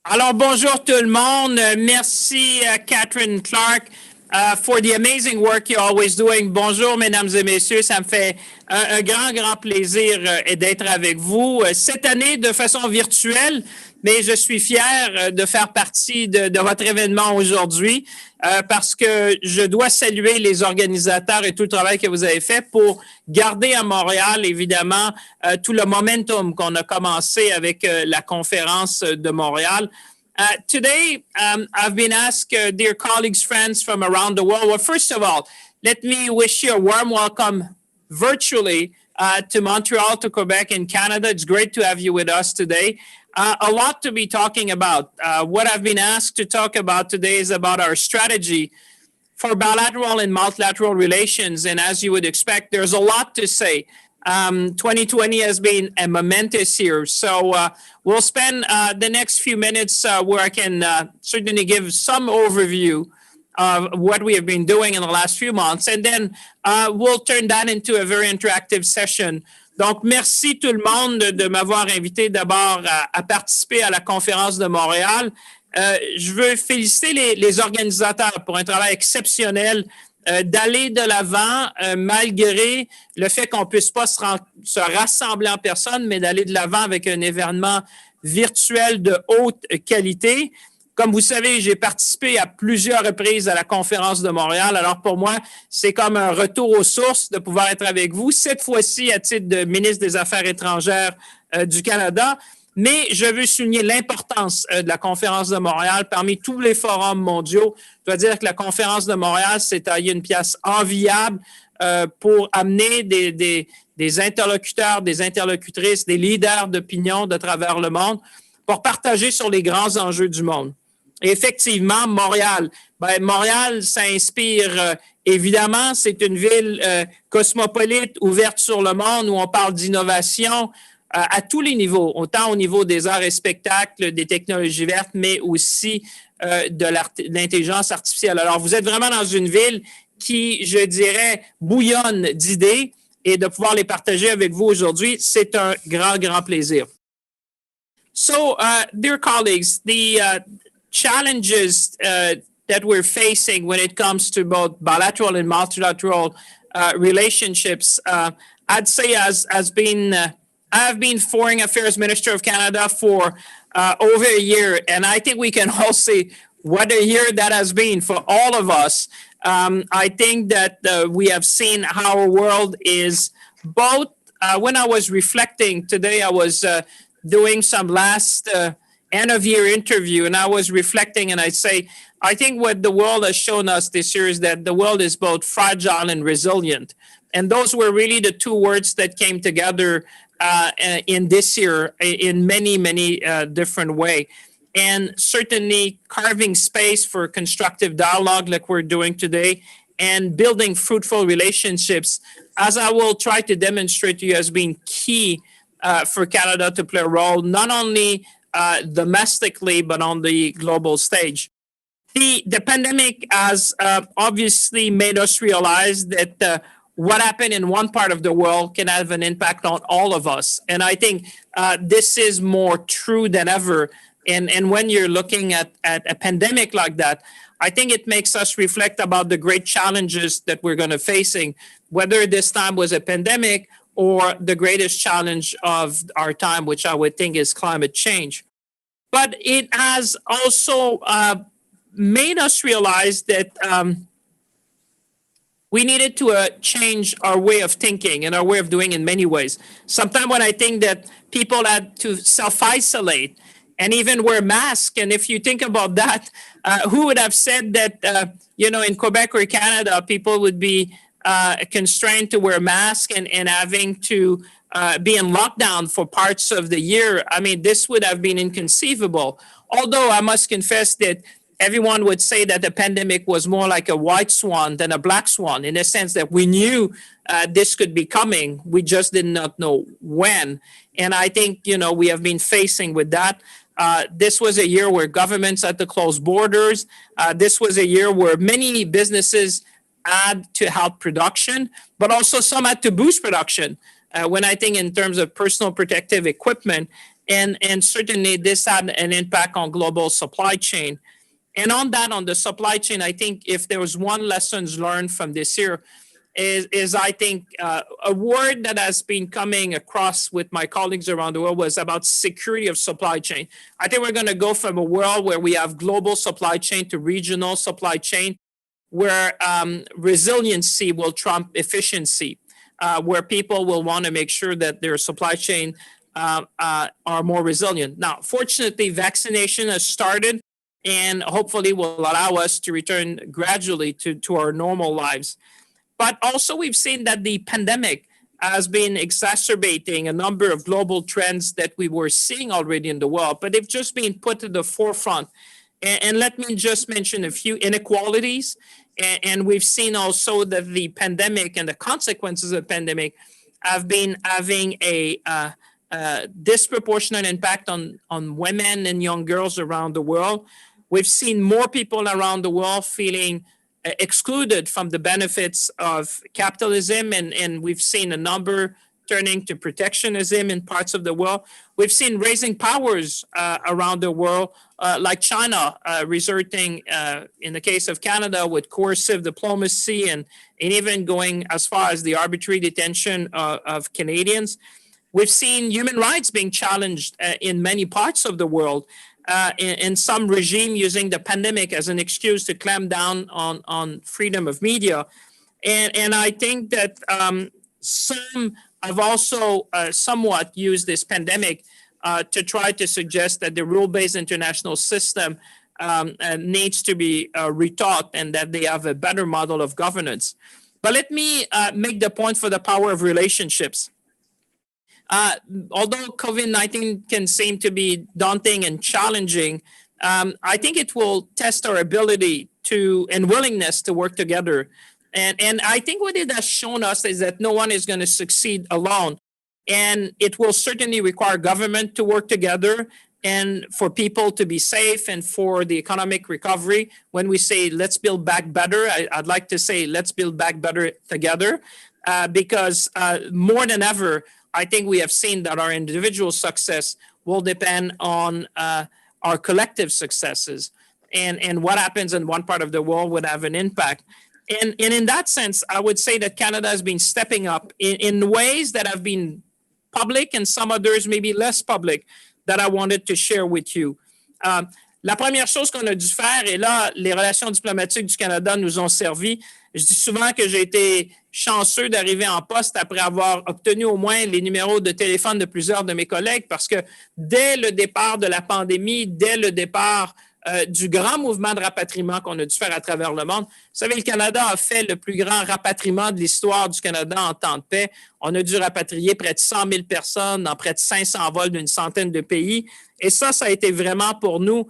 Alors, bonjour tout le monde. Merci, Catherine Clark, for the amazing work you're always doing. Bonjour, mesdames et messieurs. Ça me fait un grand plaisir d'être avec vous cette année de façon virtuelle, mais je suis fier de faire partie de votre événement aujourd'hui parce que je dois saluer les organisateurs et tout le travail que vous avez fait pour garder à Montréal, évidemment, tout le momentum qu'on a commencé avec la conférence de Montréal. Today, I've been asked, dear colleagues, friends from around the world. Well, first of all, let me wish you a warm welcome virtually to Montreal, to Quebec, and Canada. It's great to have you with us today. A lot to be talking about. What I've been asked to talk about today is about our strategy for bilateral and multilateral relations. And as you would expect, there's a lot to say. 2020 has been a momentous year. So we'll spend the next few minutes where I can certainly give some overview of what we have been doing in the last few months. And then we'll turn that into a very interactive session. Donc, merci tout le monde de m'avoir invité d'abord à participer à la conférence de Montréal. Je veux féliciter les organisateurs pour un travail exceptionnel d'aller de l'avant malgré le fait qu'on ne puisse pas se rassembler en personne, mais d'aller de l'avant avec un événement virtuel de haute qualité. Comme vous savez, j'ai participé à plusieurs reprises à la conférence de Montréal. Alors pour moi, c'est comme un retour aux sources de pouvoir être avec vous, cette fois-ci à titre de ministre des Affaires étrangères du Canada. Mais je veux souligner l'importance de la conférence de Montréal parmi tous les forums mondiaux. Je dois dire que la conférence de Montréal s'est taillée une pièce enviable pour amener des interlocuteurs, des interlocutrices, des leaders d'opinion de travers le monde pour partager sur les grands enjeux du monde. Et effectivement, Montréal, Montréal, ça inspire, évidemment, c'est une ville cosmopolite, ouverte sur le monde, où on parle d'innovation à tous les niveaux, autant au niveau des arts et spectacles, des technologies vertes, mais aussi de l'intelligence artificielle. Alors, vous êtes vraiment dans une ville qui, je dirais, bouillonne d'idées, et de pouvoir les partager avec vous aujourd'hui, c'est un grand plaisir. So, dear colleagues, the challenges that we're facing when it comes to both bilateral and multilateral relationships, I'd say I've been Foreign Affairs Minister of Canada for over a year, and I think we can all say what a year that has been for all of us. I think that we have seen how our world is both. When I was reflecting today, I was doing some last end of year interview, and I was reflecting, and I say, I think what the world has shown us this year is that the world is both fragile and resilient. And those were really the two words that came together in this year in many different ways. And certainly carving space for constructive dialogue like we're doing today and building fruitful relationships, as I will try to demonstrate to you, has been key for Canada to play a role, not only domestically, but on the global stage. The pandemic has obviously made us realize that what happened in one part of the world can have an impact on all of us. And I think this is more true than ever. And when you're looking at a pandemic like that, I think it makes us reflect about the great challenges that we're going to facing, whether this time was a pandemic or the greatest challenge of our time, which I would think is climate change. But it has also made us realize that we needed to change our way of thinking and our way of doing in many ways. Sometimes when I think that people had to self-isolate and even wear masks, and if you think about that, who would have said that, in Quebec or Canada, people would be constrained to wear masks and having to be in lockdown for parts of the year? I mean, this would have been inconceivable. Although I must confess that everyone would say that the pandemic was more like a white swan than a black swan, in the sense that we knew this could be coming. We just did not know when. And I think, we have been facing with that. This was a year where governments had to close borders. This was a year where many businesses had to help production, but also some had to boost production. When I think in terms of personal protective equipment, And certainly this had an impact on global supply chain. And on that, on the supply chain, I think if there was one lessons learned from this year is I think a word that has been coming across with my colleagues around the world was about security of supply chain. I think we're going to go from a world where we have global supply chain to regional supply chain, where resiliency will trump efficiency, where people will want to make sure that their supply chain are more resilient. Now, fortunately, vaccination has started and hopefully will allow us to return gradually to our normal lives. But also we've seen that the pandemic has been exacerbating a number of global trends that we were seeing already in the world, but they've just been put to the forefront. And let me just mention a few inequalities. And we've seen also that the pandemic and the consequences of the pandemic have been having a disproportionate impact on women and young girls around the world. We've seen more people around the world feeling excluded from the benefits of capitalism, and we've seen a number turning to protectionism in parts of the world. We've seen raising powers around the world, like China, resorting, in the case of Canada, with coercive diplomacy and even going as far as the arbitrary detention of Canadians. We've seen human rights being challenged in many parts of the world. In some regime using the pandemic as an excuse to clamp down on freedom of media. And I think that some have also somewhat used this pandemic to try to suggest that the rule-based international system needs to be retaught and that they have a better model of governance. But let me make the point for the power of relationships. Although COVID-19 can seem to be daunting and challenging, I think it will test our ability to and willingness to work together. And I think what it has shown us is that no one is going to succeed alone. And it will certainly require government to work together and for people to be safe and for the economic recovery. When we say, let's build back better, I'd like to say, let's build back better together, because more than ever, I think we have seen that our individual success will depend on our collective successes. And what happens in one part of the world would have an impact. And in that sense, I would say that Canada has been stepping up in ways that have been public and some others maybe less public that I wanted to share with you. La première chose qu'on a dû faire, et là, les relations diplomatiques du Canada nous ont servi. Je dis souvent que j'ai été chanceux d'arriver en poste après avoir obtenu au moins les numéros de téléphone de plusieurs de mes collègues parce que dès le départ de la pandémie, dès le départ du grand mouvement de rapatriement qu'on a dû faire à travers le monde, vous savez, le Canada a fait le plus grand rapatriement de l'histoire du Canada en temps de paix. On a dû rapatrier près de 100 000 personnes dans près de 500 vols d'une centaine de pays. Et ça a été vraiment pour nous,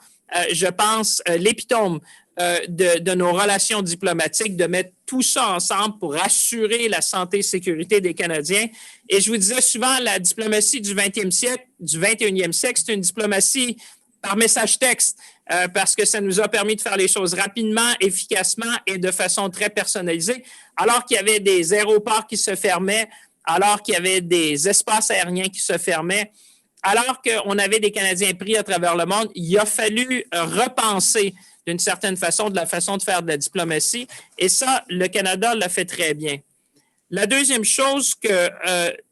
je pense, l'épitome de nos relations diplomatiques, de mettre tout ça ensemble pour assurer la santé et sécurité des Canadiens. Et je vous disais souvent, la diplomatie du 20e siècle, du 21e siècle, c'est une diplomatie par message texte, parce que ça nous a permis de faire les choses rapidement, efficacement et de façon très personnalisée, alors qu'il y avait des aéroports qui se fermaient, alors qu'il y avait des espaces aériens qui se fermaient, alors qu'on avait des Canadiens pris à travers le monde. Il a fallu repenser d'une certaine façon, de la façon de faire de la diplomatie. Et ça, le Canada l'a fait très bien. La deuxième chose que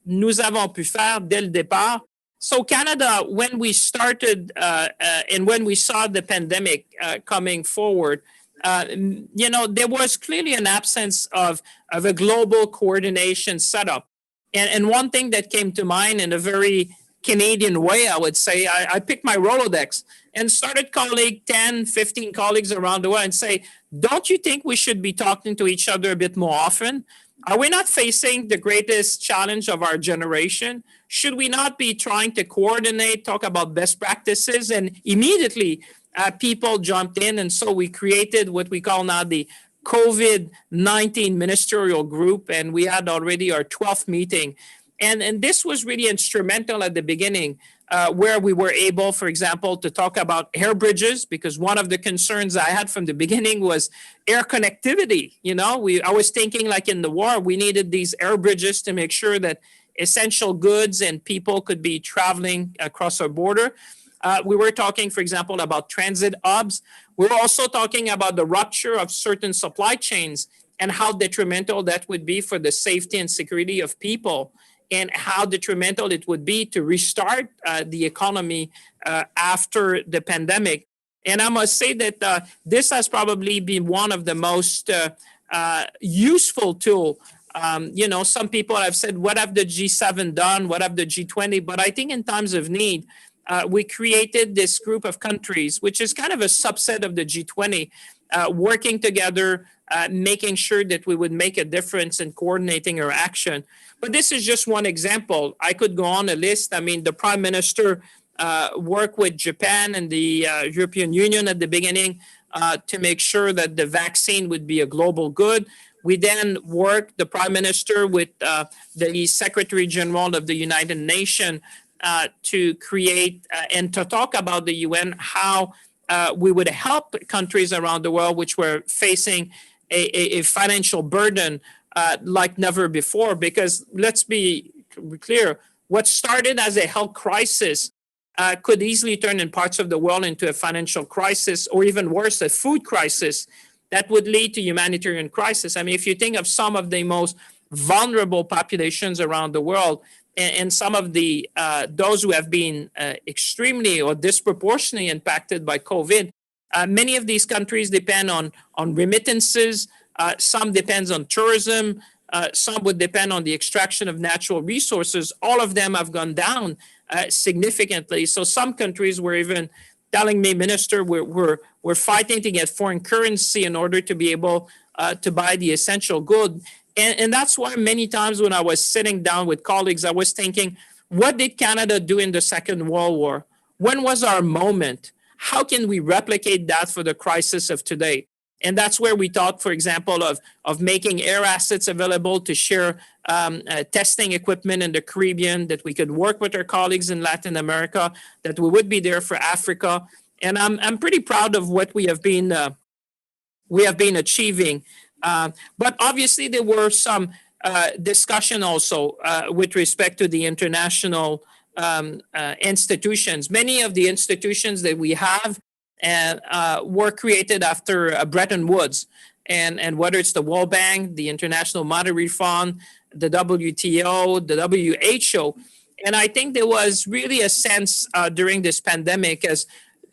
nous avons pu faire dès le départ, so Canada, when we started and when we saw the pandemic coming forward, there was clearly an absence of a global coordination setup. And one thing that came to mind in a very Canadian way, I would say, I picked my Rolodex and started calling 10, 15 colleagues around the world and say, don't you think we should be talking to each other a bit more often? Are we not facing the greatest challenge of our generation? Should we not be trying to coordinate, talk about best practices? And immediately people jumped in. And so we created what we call now the COVID-19 ministerial group. And we had already our 12th meeting. And this was really instrumental at the beginning, where we were able, for example, to talk about air bridges, because one of the concerns I had from the beginning was air connectivity. I was thinking like in the war, we needed these air bridges to make sure that essential goods and people could be traveling across our border. We were talking, for example, about transit hubs. We're also talking about the rupture of certain supply chains and how detrimental that would be for the safety and security of people, and how detrimental it would be to restart the economy after the pandemic. And I must say that this has probably been one of the most useful tool. Some people have said, what have the G7 done? What have the G20? But I think in times of need, we created this group of countries, which is kind of a subset of the G20, working together, making sure that we would make a difference in coordinating our action. But this is just one example. I could go on a list. I mean, the Prime Minister worked with Japan and the European Union at the beginning to make sure that the vaccine would be a global good. We then worked, the Prime Minister, with the Secretary General of the United Nations to create and to talk about the UN, how we would help countries around the world which were facing a financial burden like never before. Because let's be clear, what started as a health crisis could easily turn in parts of the world into a financial crisis, or even worse, a food crisis that would lead to humanitarian crisis. I mean, if you think of some of the most vulnerable populations around the world, and some of the those who have been extremely or disproportionately impacted by COVID, many of these countries depend on remittances. Some depends on tourism. Some would depend on the extraction of natural resources. All of them have gone down significantly. So some countries were even telling me, Minister, we're fighting to get foreign currency in order to be able to buy the essential good. And that's why many times when I was sitting down with colleagues, I was thinking, what did Canada do in the Second World War? When was our moment? How can we replicate that for the crisis of today? And that's where we thought, for example, of making air assets available to share testing equipment in the Caribbean, that we could work with our colleagues in Latin America, that we would be there for Africa. And I'm pretty proud of what we have been achieving. But obviously, there were some discussion also with respect to the international institutions. Many of the institutions that we have were created after Bretton Woods. And whether it's the World Bank, the International Monetary Fund, the WTO, the WHO. And I think there was really a sense during this pandemic as,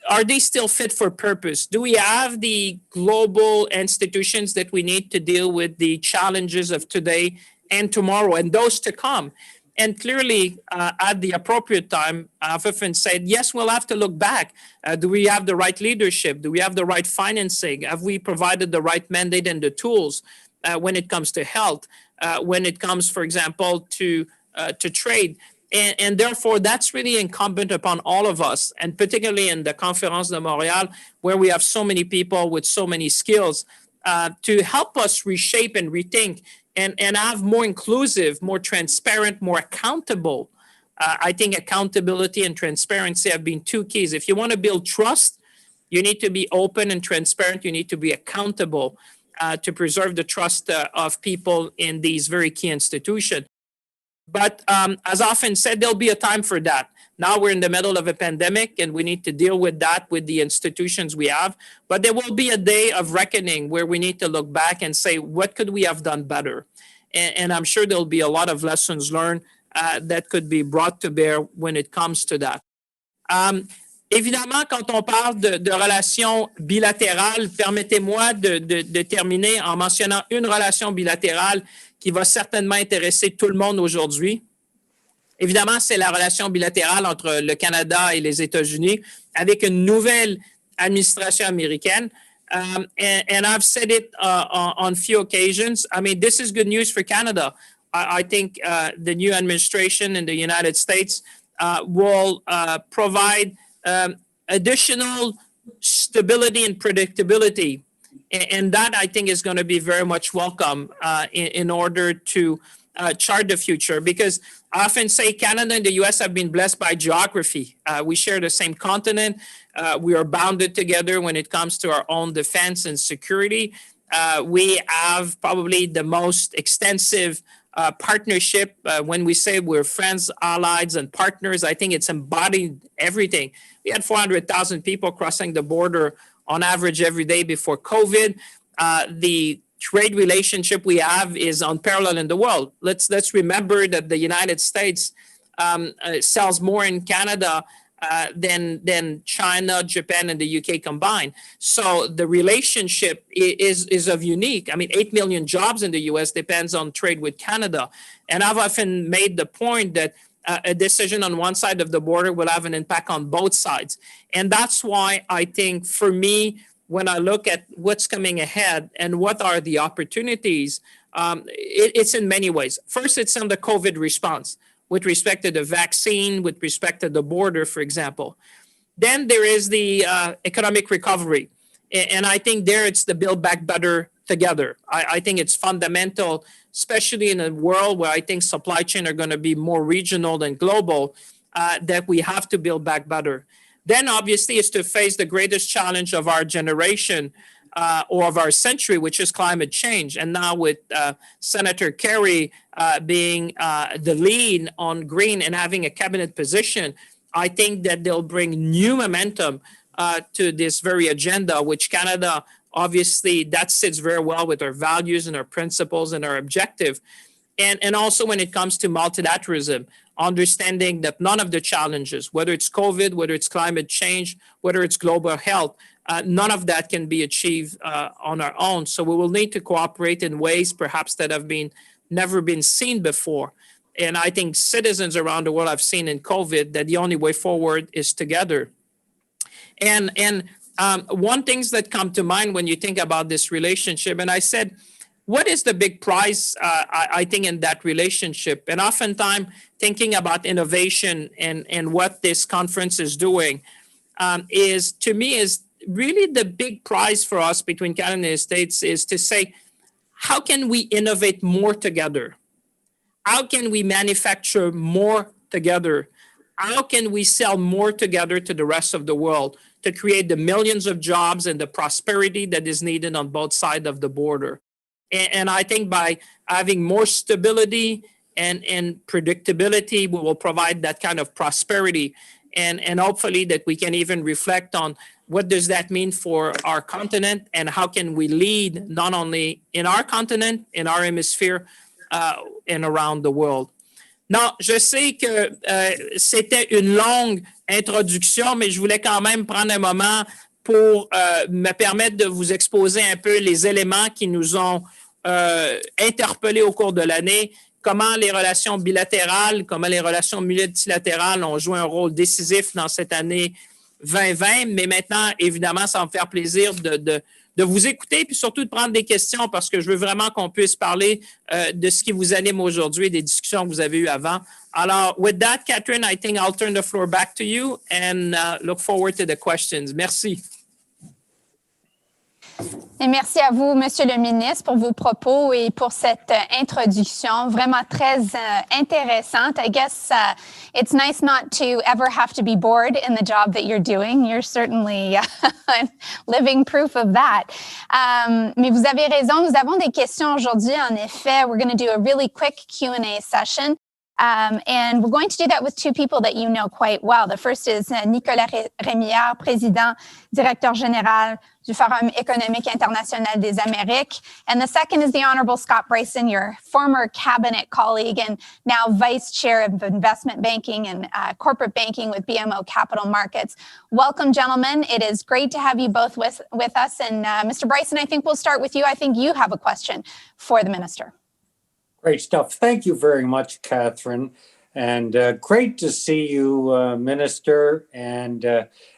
are they still fit for purpose? Do we have the global institutions that we need to deal with the challenges of today and tomorrow and those to come? And clearly, at the appropriate time, I've often said, yes, we'll have to look back. Do we have the right leadership? Do we have the right financing? Have we provided the right mandate and the tools when it comes to health, when it comes, for example, to trade? And therefore, that's really incumbent upon all of us, and particularly in the Conférence de Montréal, where we have so many people with so many skills to help us reshape and rethink and have more inclusive, more transparent, more accountable. I think accountability and transparency have been two keys. If you want to build trust, you need to be open and transparent. You need to be accountable to preserve the trust of people in these very key institutions. But as often said, there'll be a time for that. Now we're in the middle of a pandemic and we need to deal with that with the institutions we have. But there will be a day of reckoning where we need to look back and say, what could we have done better? And I'm sure there'll be a lot of lessons learned that could be brought to bear when it comes to that. Évidemment, quand on parle de relations bilatérales, permettez-moi de terminer en mentionnant une relation bilatérale qui va certainement intéresser tout le monde aujourd'hui. Évidemment, c'est la relation bilatérale entre le Canada et les États-Unis avec une nouvelle administration américaine. And I've said it on few occasions. I mean, this is good news for Canada. I think the new administration in the United States will provide additional stability and predictability. And that, I think, is going to be very much welcome in order to chart the future. Because I often say Canada and the U.S. have been blessed by geography. We share the same continent. We are bounded together when it comes to our own defense and security. We have probably the most extensive partnership. When we say we're friends, allies, and partners, I think it's embodied everything. We had 400,000 people crossing the border on average every day before COVID. The trade relationship we have is unparalleled in the world. Let's remember that the United States sells more in Canada than China, Japan, and the UK combined. So the relationship is of unique. I mean, 8 million jobs in the US depends on trade with Canada. And I've often made the point that a decision on one side of the border will have an impact on both sides. And that's why I think, for me, when I look at what's coming ahead and what are the opportunities, it's in many ways. First, it's on the COVID response with respect to the vaccine, with respect to the border, for example. Then there is the economic recovery. And I think there it's the Build Back Better together. I think it's fundamental, especially in a world where I think supply chain are going to be more regional than global, that we have to build back better. Then obviously is to face the greatest challenge of our generation or of our century, which is climate change. And now with Senator Kerry being the lead on green and having a cabinet position, I think that they'll bring new momentum to this very agenda, which Canada, obviously, that sits very well with our values and our principles and our objective. And also when it comes to multilateralism, understanding that none of the challenges, whether it's COVID, whether it's climate change, whether it's global health, none of that can be achieved on our own. So we will need to cooperate in ways perhaps that have never been seen before. And I think citizens around the world have seen in COVID that the only way forward is together. And one things that come to mind when you think about this relationship, and I said, what is the big prize, I think, in that relationship? And oftentimes thinking about innovation and what this conference is doing is, to me, is really the big prize for us between Canada and the United States is to say, how can we innovate more together? How can we manufacture more together? How can we sell more together to the rest of the world to create the millions of jobs and the prosperity that is needed on both sides of the border? And I think by having more stability and predictability, we will provide that kind of prosperity. And hopefully that we can even reflect on what does that mean for our continent and how can we lead not only in our continent, in our hemisphere, and around the world. Non, je sais que c'était une longue introduction, mais je voulais quand même prendre un moment pour me permettre de vous exposer un peu les éléments qui nous ont interpellés au cours de l'année, comment les relations bilatérales, comment les relations multilatérales ont joué un rôle décisif dans cette année 2020. Mais maintenant, évidemment, ça va me faire plaisir de vous écouter puis surtout de prendre des questions parce que je veux vraiment qu'on puisse parler de ce qui vous anime aujourd'hui, des discussions que vous avez eues avant. Alors, with that, Catherine, I think I'll turn the floor back to you and look forward to the questions. Merci. Et merci à vous, Monsieur le ministre, pour vos propos et pour cette introduction vraiment très intéressante. I guess it's nice not to ever have to be bored in the job that you're doing. You're certainly living proof of that. Mais vous avez raison, nous avons des questions aujourd'hui. En effet, we're going to do a really quick Q&A session. And we're going to do that with two people that you know quite well. The first is Nicolas Rémillard, président, directeur général du Forum économique international des Amériques. And the second is the Honorable Scott Bryson, your former cabinet colleague and now vice chair of investment banking and corporate banking with BMO Capital Markets. Welcome, gentlemen. It is great to have you both with us. And Mr. Bryson, I think we'll start with you. I think you have a question for the minister. Great stuff. Thank you very much, Catherine. And great to see you, Minister. And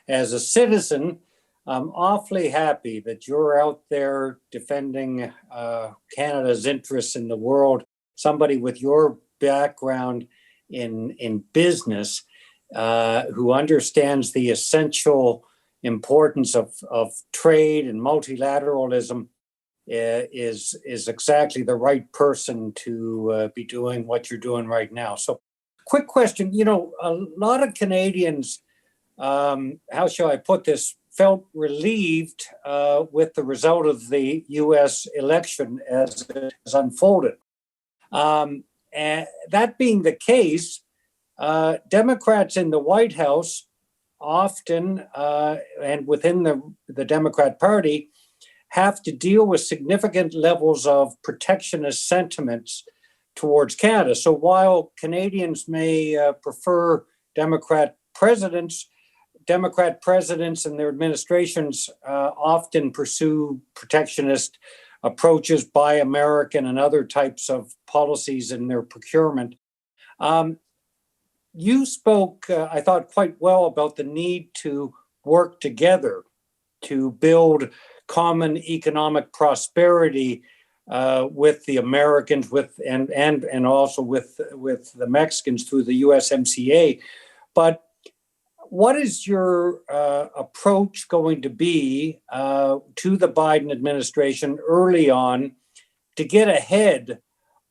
as a citizen, I'm awfully happy that you're out there defending Canada's interests in the world. Somebody with your background in business who understands the essential importance of trade and multilateralism is exactly the right person to be doing what you're doing right now. So quick question, you know, a lot of Canadians, how shall I put this, felt relieved with the result of the U.S. election as it has unfolded. that being the case, Democrats in the White House often, and within the Democrat Party, have to deal with significant levels of protectionist sentiments towards Canada. So while Canadians may prefer Democrat presidents and their administrations often pursue protectionist approaches, buy American and other types of policies in their procurement. You spoke, I thought, quite well about the need to work together to build common economic prosperity with the Americans, and also with the Mexicans through the USMCA. But what is your approach going to be to the Biden administration early on to get ahead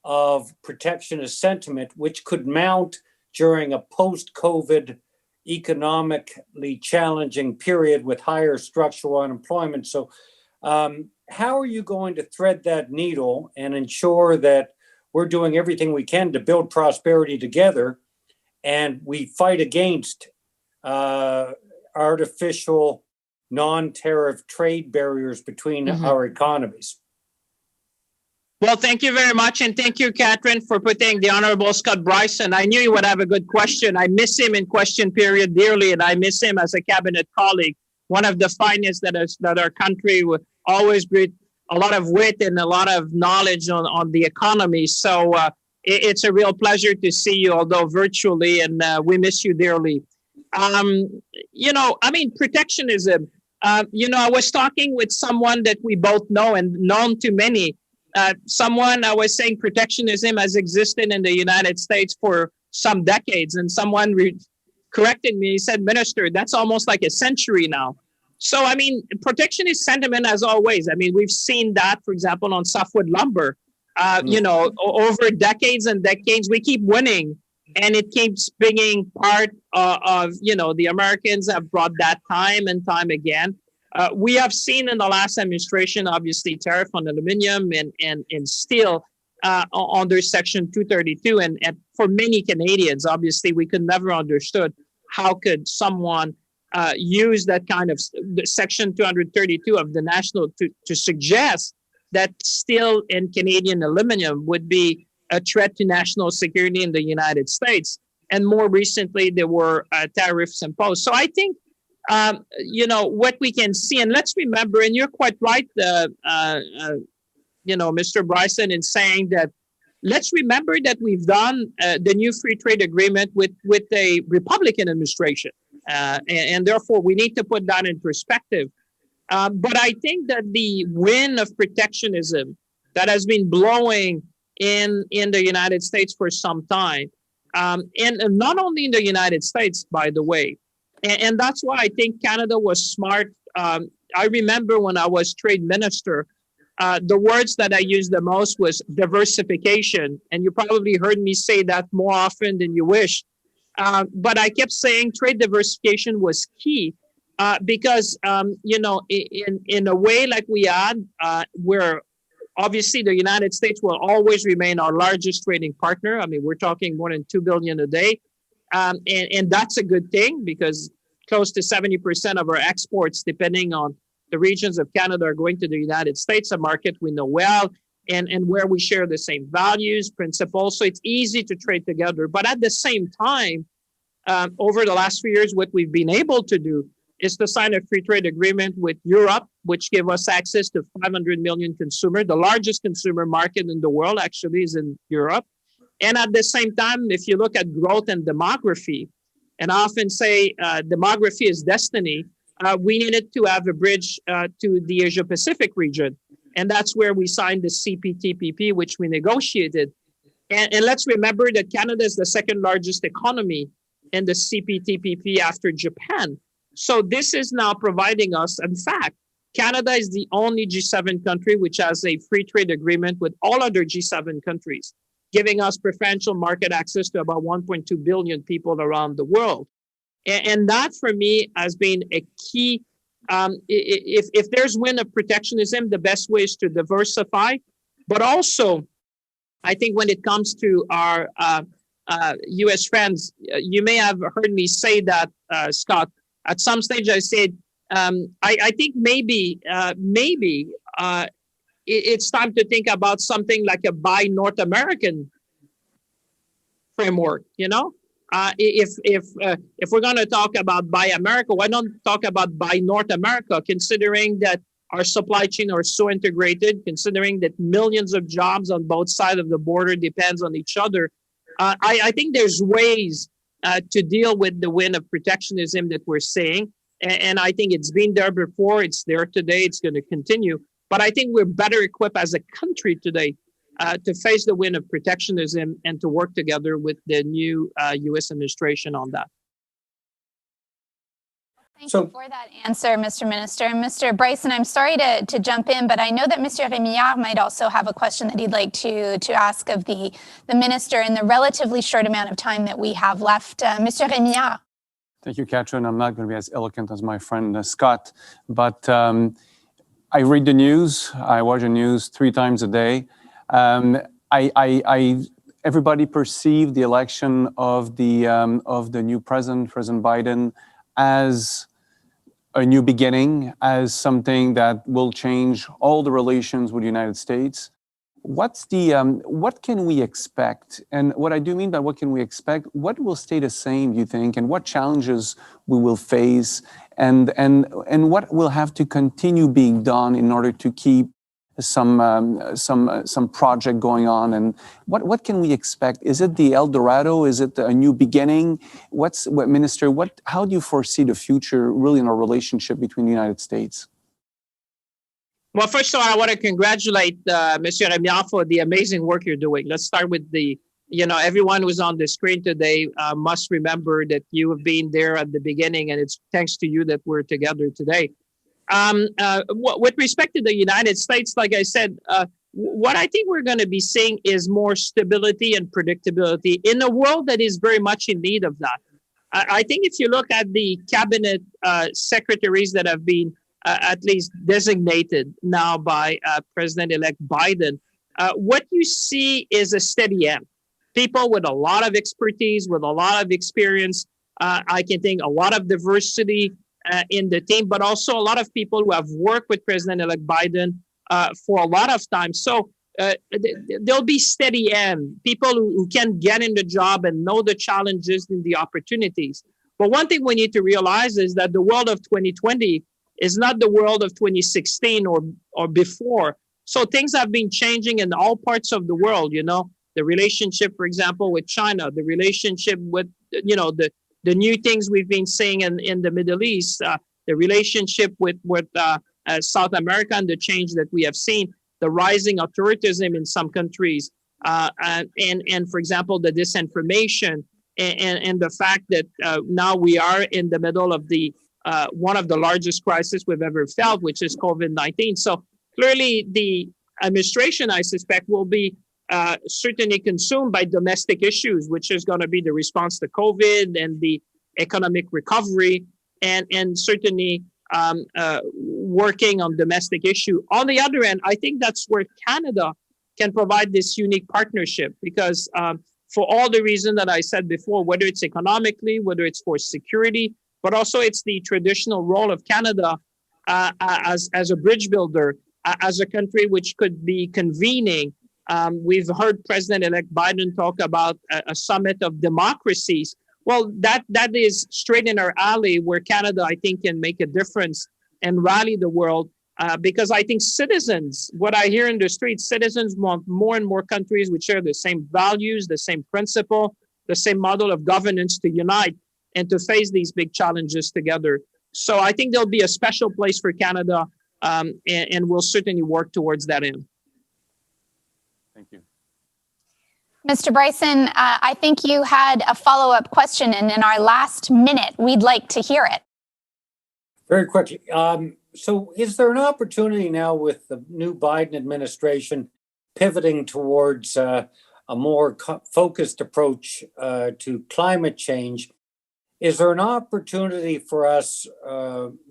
of protectionist sentiment, which could mount during a post-COVID economically challenging period with higher structural unemployment? So how are you going to thread that needle and ensure that we're doing everything we can to build prosperity together and we fight against artificial non-tariff trade barriers between our economies? Well, thank you very much. And thank you, Catherine, for putting the Honorable Scott Bryson. I knew you would have a good question. I miss him in question period dearly, and I miss him as a cabinet colleague, one of the finest that our country would always bring a lot of wit and a lot of knowledge on the economy. So it's a real pleasure to see you, although virtually, and we miss you dearly. Protectionism, I was talking with someone that we both know and known to many. I was saying protectionism has existed in the United States for some decades, and someone corrected me. He said, "Minister, that's almost like a century now." So, protectionist sentiment, as always. We've seen that, for example, on softwood lumber. Over decades and decades, we keep winning, and it keeps being part of the Americans have brought that time and time again. We have seen in the last administration, obviously, tariff on aluminum and steel under Section 232. And for many Canadians, obviously, we could never understood how could someone use that kind of Section 232 of the national to suggest that steel and Canadian aluminum would be a threat to national security in the United States. And more recently, there were tariffs imposed. So I think what we can see, and let's remember, and you're quite right, Mr. Bryson, in saying that let's remember that we've done the new free trade agreement with a Republican administration. And therefore, we need to put that in perspective. But I think that the wind of protectionism that has been blowing in the United States for some time, and not only in the United States, by the way, and that's why I think Canada was smart. I remember when I was trade minister, the words that I used the most was diversification. And you probably heard me say that more often than you wish. But I kept saying trade diversification was key because, in a way like we had, where obviously the United States will always remain our largest trading partner. We're talking more than $2 billion a day. And that's a good thing because close to 70% of our exports, depending on the regions of Canada, are going to the United States, a market we know well, and where we share the same values, principles. So it's easy to trade together. But at the same time, over the last few years, what we've been able to do is to sign a free trade agreement with Europe, which give us access to 500 million consumers. The largest consumer market in the world actually is in Europe. And at the same time, if you look at growth and demography, and I often say demography is destiny, we needed to have a bridge to the Asia-Pacific region. And that's where we signed the CPTPP, which we negotiated. And let's remember that Canada is the second largest economy in the CPTPP after Japan. So this is now providing us, in fact, Canada is the only G7 country which has a free trade agreement with all other G7 countries, giving us preferential market access to about 1.2 billion people around the world. And that, for me, has been a key. If there's wind of protectionism, the best way is to diversify, but also I think when it comes to our U.S. friends, you may have heard me say that, Scott. At some stage, I said, I think maybe it's time to think about something like a Buy North American framework. If we're going to talk about Buy America, why don't talk about Buy North America, considering that our supply chain are so integrated, considering that millions of jobs on both sides of the border depends on each other. I think there's ways to deal with the wind of protectionism that we're seeing. And I think it's been there before, it's there today, it's going to continue. But I think we're better equipped as a country today to face the wind of protectionism and to work together with the new U.S. administration on that. Thank you for that answer, Mr. Minister. And Mr. Bryson, I'm sorry to jump in, but I know that Mr. Rémillard might also have a question that he'd like to ask of the Minister in the relatively short amount of time that we have left. Mr. Rémillard. Thank you, Catherine. I'm not going to be as eloquent as my friend Scott, but I read the news. I watch the news 3 times a day. Everybody perceived the election of the new President Biden, as a new beginning, as something that will change all the relations with the United States. What can we expect? And what I do mean by what can we expect, what will stay the same, do you think, and what challenges we will face, and what will have to continue being done in order to keep some project going on? And what can we expect? Is it the El Dorado? Is it a new beginning? Minister, how do you foresee the future really in our relationship between the United States? Well, first of all, I want to congratulate Monsieur Rémillard for the amazing work you're doing. Let's start with everyone who's on the screen today must remember that you have been there at the beginning, and it's thanks to you that we're together today. With respect to the United States, like I said, what I think we're going to be seeing is more stability and predictability in a world that is very much in need of that. I think if you look at the cabinet secretaries that have been at least designated now by President-elect Biden, what you see is a steady hand. People with a lot of expertise, with a lot of experience. I can think a lot of diversity in the team, but also a lot of people who have worked with President-elect Biden for a lot of time. So there'll be steady hand, people who can get in the job and know the challenges and the opportunities. But one thing we need to realize is that the world of 2020 is not the world of 2016 or before. So things have been changing in all parts of the world, the relationship, for example, with China, the relationship with, the new things we've been seeing in the Middle East, the relationship with South America and the change that we have seen, the rising authoritarianism in some countries, and for example, the disinformation and the fact that now we are in the middle of the one of the largest crises we've ever felt, which is COVID-19. So clearly the administration, I suspect, will be certainly consumed by domestic issues, which is going to be the response to COVID and the economic recovery, and certainly working on domestic issue. On the other end, I think that's where Canada can provide this unique partnership, because for all the reasons that I said before, whether it's economically, whether it's for security, but also it's the traditional role of Canada as a bridge builder, as a country which could be convening. We've heard President-elect Biden talk about a summit of democracies. Well, that is straight in our alley, where Canada, I think, can make a difference and rally the world. Because I think citizens, what I hear in the streets, citizens want more and more countries which share the same values, the same principle, the same model of governance to unite and to face these big challenges together. So I think there'll be a special place for Canada, and we'll certainly work towards that end. Thank you. Mr. Bryson, I think you had a follow-up question, and in our last minute, we'd like to hear it. Very quickly. So is there an opportunity now with the new Biden administration pivoting towards a more focused approach to climate change? Is there an opportunity for us,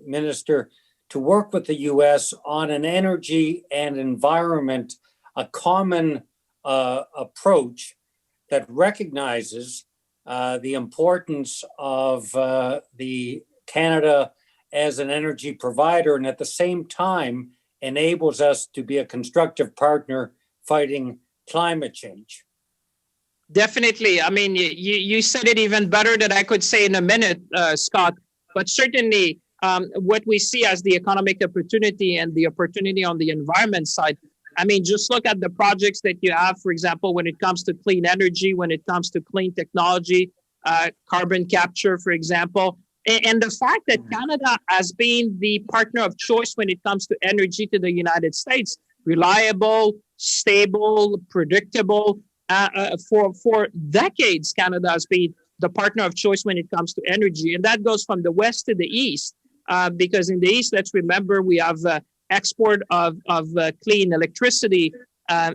Minister, to work with the U.S. on an energy and environment, a common approach that recognizes the importance of the Canada as an energy provider, and at the same time enables us to be a constructive partner fighting climate change. Definitely. I mean, you said it even better than I could say in a minute, Scott. But certainly, what we see as the economic opportunity and the opportunity on the environment side, I mean, just look at the projects that you have, for example, when it comes to clean energy, when it comes to clean technology, carbon capture, for example. And the fact that Canada has been the partner of choice when it comes to energy to the United States, reliable, stable, predictable. For decades, Canada has been the partner of choice when it comes to energy. And that goes from the west to the east, because in the east, let's remember, we have export of clean electricity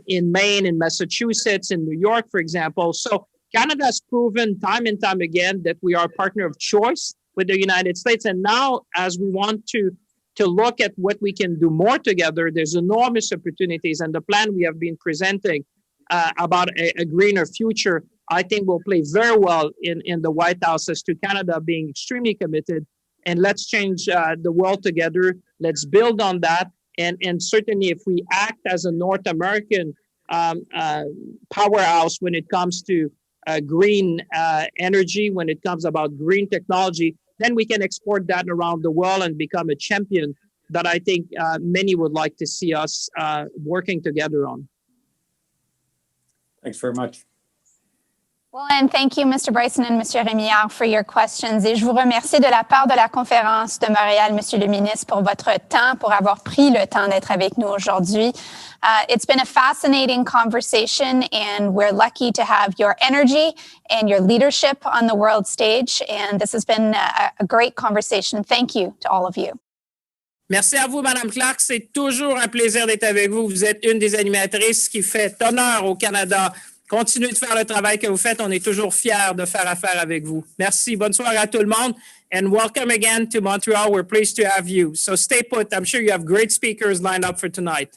in Maine, in Massachusetts, in New York, for example. So Canada has proven time and time again that we are a partner of choice with the United States. And now, as we want to look at what we can do more together, there's enormous opportunities. And the plan we have been presenting about a greener future, I think will play very well in the White House as to Canada being extremely committed. And let's change the world together. Let's build on that. And certainly if we act as a North American powerhouse when it comes to green energy, when it comes about green technology, then we can export that around the world and become a champion that I think many would like to see us working together on. Thanks very much. Well, and thank you, Mr. Bryson and Mr. Rémillard, for your questions. Et je vous remercie de la part de la conférence de Montréal, Monsieur le ministre, pour votre temps, pour avoir pris le temps d'être avec nous aujourd'hui. It's been a fascinating conversation, and we're lucky to have your energy and your leadership on the world stage. And this has been a great conversation. Thank you to all of you. Merci à vous, Madame Clark. C'est toujours un plaisir d'être avec vous. Vous êtes une des animatrices qui fait honneur au Canada. Continuez de faire le travail que vous faites. On est toujours fiers de faire affaire avec vous. Merci. Bonne soirée à tout le monde. And welcome again to Montreal. We're pleased to have you. So stay put. I'm sure you have great speakers lined up for tonight.